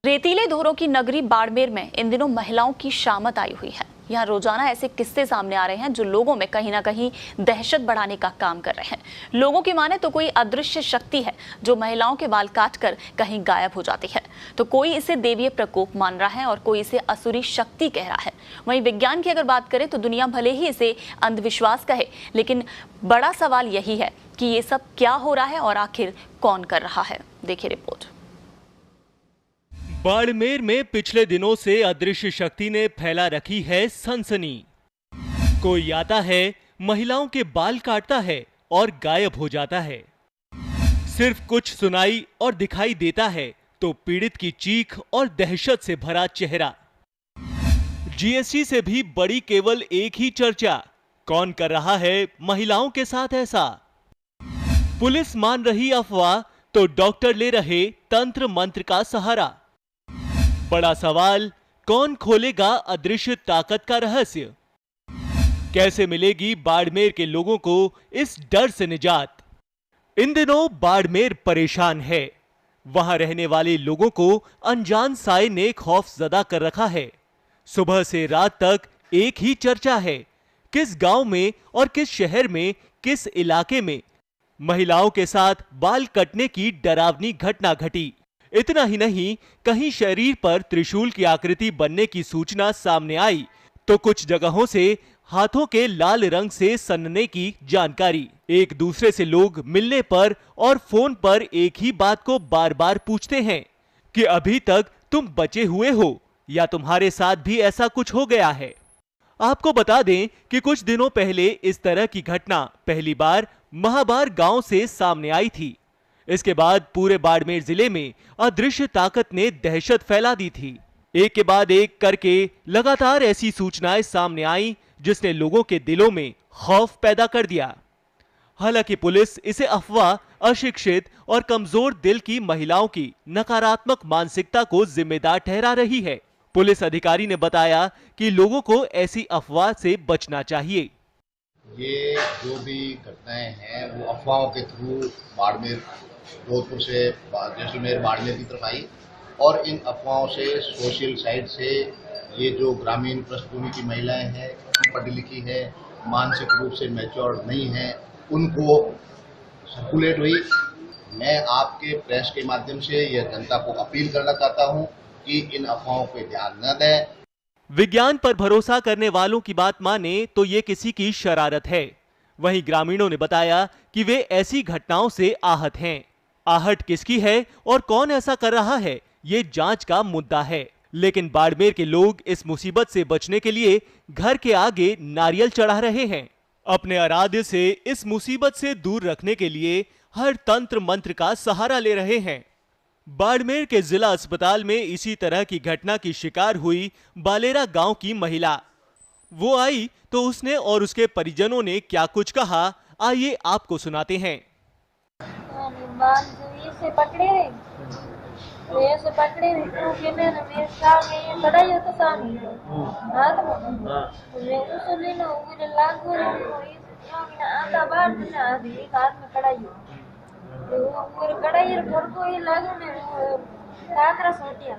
रेतीले धोरों की नगरी बाड़मेर में इन दिनों महिलाओं की शामत आई हुई है। यहाँ रोजाना ऐसे किस्से सामने आ रहे हैं जो लोगों में कहीं ना कहीं दहशत बढ़ाने का काम कर रहे हैं। लोगों की माने तो कोई अदृश्य शक्ति है जो महिलाओं के बाल काटकर कहीं गायब हो जाती है, तो कोई इसे देवीय प्रकोप मान रहा है और कोई इसे असुरी शक्ति कह रहा है। वहीं विज्ञान की अगर बात करें तो दुनिया भले ही इसे अंधविश्वास कहे, लेकिन बड़ा सवाल यही है कि ये सब क्या हो रहा है और आखिर कौन कर रहा है। देखिए रिपोर्ट। बाड़मेर में पिछले दिनों से अदृश्य शक्ति ने फैला रखी है सनसनी। कोई आता है, महिलाओं के बाल काटता है और गायब हो जाता है। सिर्फ कुछ सुनाई और दिखाई देता है तो पीड़ित की चीख और दहशत से भरा चेहरा। जीएसटी से भी बड़ी केवल एक ही चर्चा, कौन कर रहा है महिलाओं के साथ ऐसा। पुलिस मान रही अफवाह तो डॉक्टर ले रहे तंत्र मंत्र का सहारा। बड़ा सवाल, कौन खोलेगा अदृश्य ताकत का रहस्य? कैसे मिलेगी बाड़मेर के लोगों को इस डर से निजात? इन दिनों बाड़मेर परेशान है। वहां रहने वाले लोगों को अनजान साए ने खौफजदा कर रखा है। सुबह से रात तक एक ही चर्चा है, किस गांव में और किस शहर में, किस इलाके में महिलाओं के साथ बाल कटने की डरावनी घटना घटी। इतना ही नहीं, कहीं शरीर पर त्रिशूल की आकृति बनने की सूचना सामने आई तो कुछ जगहों से हाथों के लाल रंग से सनने की जानकारी। एक दूसरे से लोग मिलने पर और फोन पर एक ही बात को बार बार पूछते हैं कि अभी तक तुम बचे हुए हो या तुम्हारे साथ भी ऐसा कुछ हो गया है। आपको बता दें कि कुछ दिनों पहले इस तरह की घटना पहली बार महाबार गांव से सामने आई थी। इसके बाद पूरे बाड़मेर जिले में अदृश्य ताकत ने दहशत फैला दी थी। एक के बाद एक करके लगातार ऐसी सूचनाएं सामने आई जिसने लोगों के दिलों में खौफ पैदा कर दिया। हालांकि पुलिस इसे अफवाह, अशिक्षित और कमजोर दिल की महिलाओं की नकारात्मक मानसिकता को जिम्मेदार ठहरा रही है। पुलिस अधिकारी ने बताया कि लोगों को ऐसी अफवाह से बचना चाहिए। ये जो भी घटनाएं हैं वो अफवाहों के थ्रू बाड़मेर, जोधपुर से जैसलमेर, बाड़मेर की तरफ आई और इन अफवाहों से सोशल साइड से ये जो ग्रामीण पृष्ठभूमि की महिलाएं हैं, पढ़ी लिखी है, मानसिक रूप से मैच्योर नहीं है, उनको सर्कुलेट हुई। मैं आपके प्रेस के माध्यम से यह जनता को अपील करना चाहता हूं कि इन अफवाहों पे ध्यान न दें। विज्ञान पर भरोसा करने वालों की बात माने तो ये किसी की शरारत है। वहीं ग्रामीणों ने बताया कि वे ऐसी घटनाओं से आहत हैं। आहट किसकी है और कौन ऐसा कर रहा है, ये जांच का मुद्दा है। लेकिन बाड़मेर के लोग इस मुसीबत से बचने के लिए घर के आगे नारियल चढ़ा रहे हैं। अपने आराध्य से इस मुसीबत से दूर रखने के लिए हर तंत्र मंत्र का सहारा ले रहे हैं। बाड़मेर के जिला अस्पताल में इसी तरह की घटना की शिकार हुई बालेरा गांव की महिला। वो आई तो उसने और उसके परिजनों ने क्या कुछ कहा, आइए आपको सुनाते हैं। से पकड़े तो फिर मैंने मेरे सामने खड़ा ही होता सामने हाथ में मैं उसको लेना मुझे लागू ना आता बाहर ना एक हाथ में कड़ाई और कड़ाई घर को ये लागू ने काकरा सोटिया।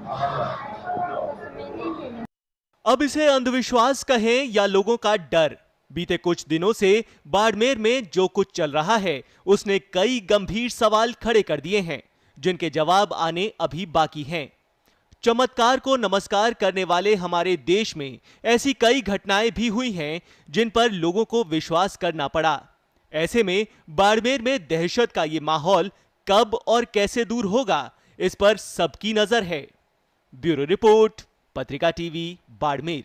अब इसे अंधविश्वास कहें या लोगों का डर, बीते कुछ दिनों से बाड़मेर में जो कुछ चल रहा है उसने कई गंभीर सवाल खड़े कर दिए हैं जिनके जवाब आने अभी बाकी हैं। चमत्कार को नमस्कार करने वाले हमारे देश में ऐसी कई घटनाएं भी हुई हैं जिन पर लोगों को विश्वास करना पड़ा। ऐसे में बाड़मेर में दहशत का ये माहौल कब और कैसे दूर होगा, इस पर सबकी नजर है। ब्यूरो रिपोर्ट, पत्रिका टीवी, बाड़मेर।